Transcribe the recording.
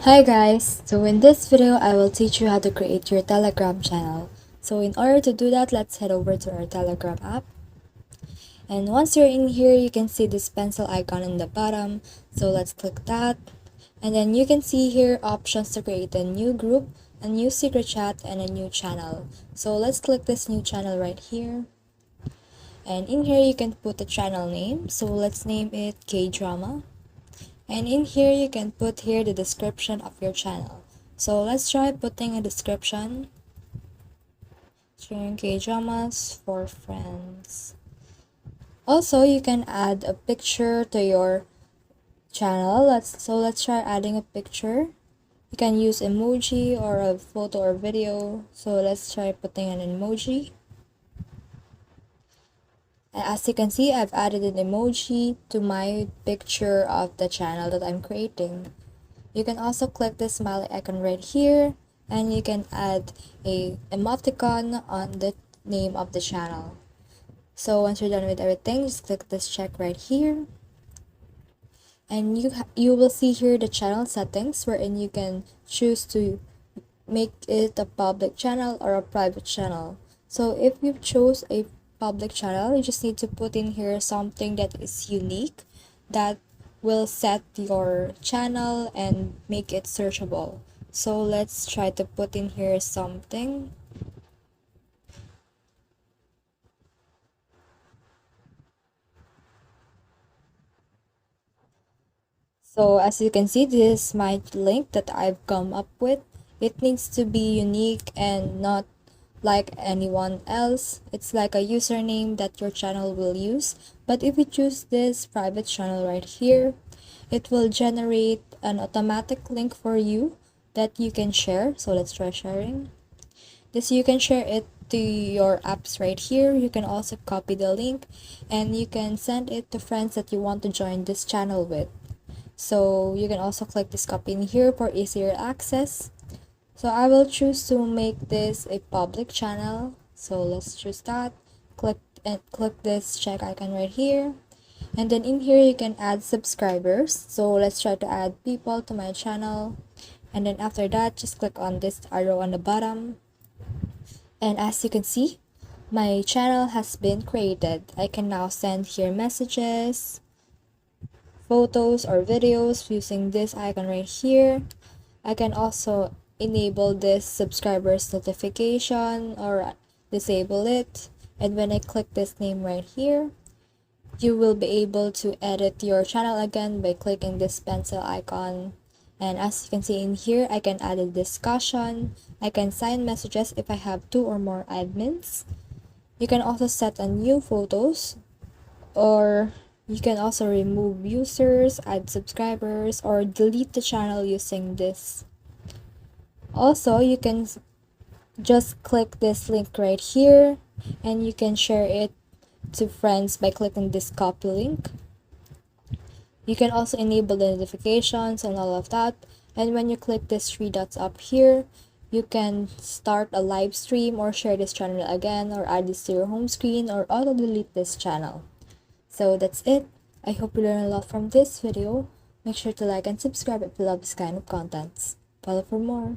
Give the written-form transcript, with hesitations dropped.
Hi guys! So in this video, I will teach you how to create your Telegram channel. So in order to do that, let's head over to our Telegram app. And once you're in here, you can see this pencil icon in the bottom. So let's click that. And then you can see here options to create a new group, a new secret chat, and a new channel. So let's click this new channel right here. And in here, you can put a channel name. So let's name it K-Drama. And in here you can put here the description of your channel. So let's try putting a description. Sharing K-dramas for friends. Also, you can add a picture to your channel. Let's try adding a picture. You can use emoji or a photo or video. So let's try putting an emoji. And as you can see, I've added an emoji to my picture of the channel that I'm creating. You can also click the smiley icon right here, and you can add a emoticon on the name of the channel. So once you're done with everything, just click this check right here, and you will see here the channel settings, wherein you can choose to make it a public channel or a private channel. So if you chose a public channel, you just need to put in here something that is unique, that will set your channel and make it searchable. So let's try to put in here something. So as you can see, this is my link that I've come up with. It needs to be unique and not like anyone else. It's like a username that your channel will use. But if you choose this private channel right here, it will generate an automatic link for you that you can share. So let's try sharing. This you can share it to your apps right here. You can also copy the link and you can send it to friends that you want to join this channel with. So you can also click this copy in here for easier access. So I will choose to make this a public channel. So let's choose that. Click this check icon right here. And then in here you can add subscribers. So let's try to add people to my channel. And then after that, just click on this arrow on the bottom. And as you can see, my channel has been created. I can now send here messages, photos or videos using this icon right here. I can also enable this subscribers notification or disable it. And when I click this name right here, you will be able to edit your channel again by clicking this pencil icon. And as you can see in here, I can add a discussion. I can sign messages if I have 2 or more admins. You can also set a new photos, or you can also remove users, add subscribers, or delete the channel using this. Also, you can just click this link right here and you can share it to friends by clicking this copy link. You can also enable the notifications and all of that. And when you click this 3 dots up here, you can start a live stream or share this channel again, or add this to your home screen, or auto delete this channel. So that's it. I hope you learned a lot from this video. Make sure to like and subscribe if you love this kind of contents. Follow for more.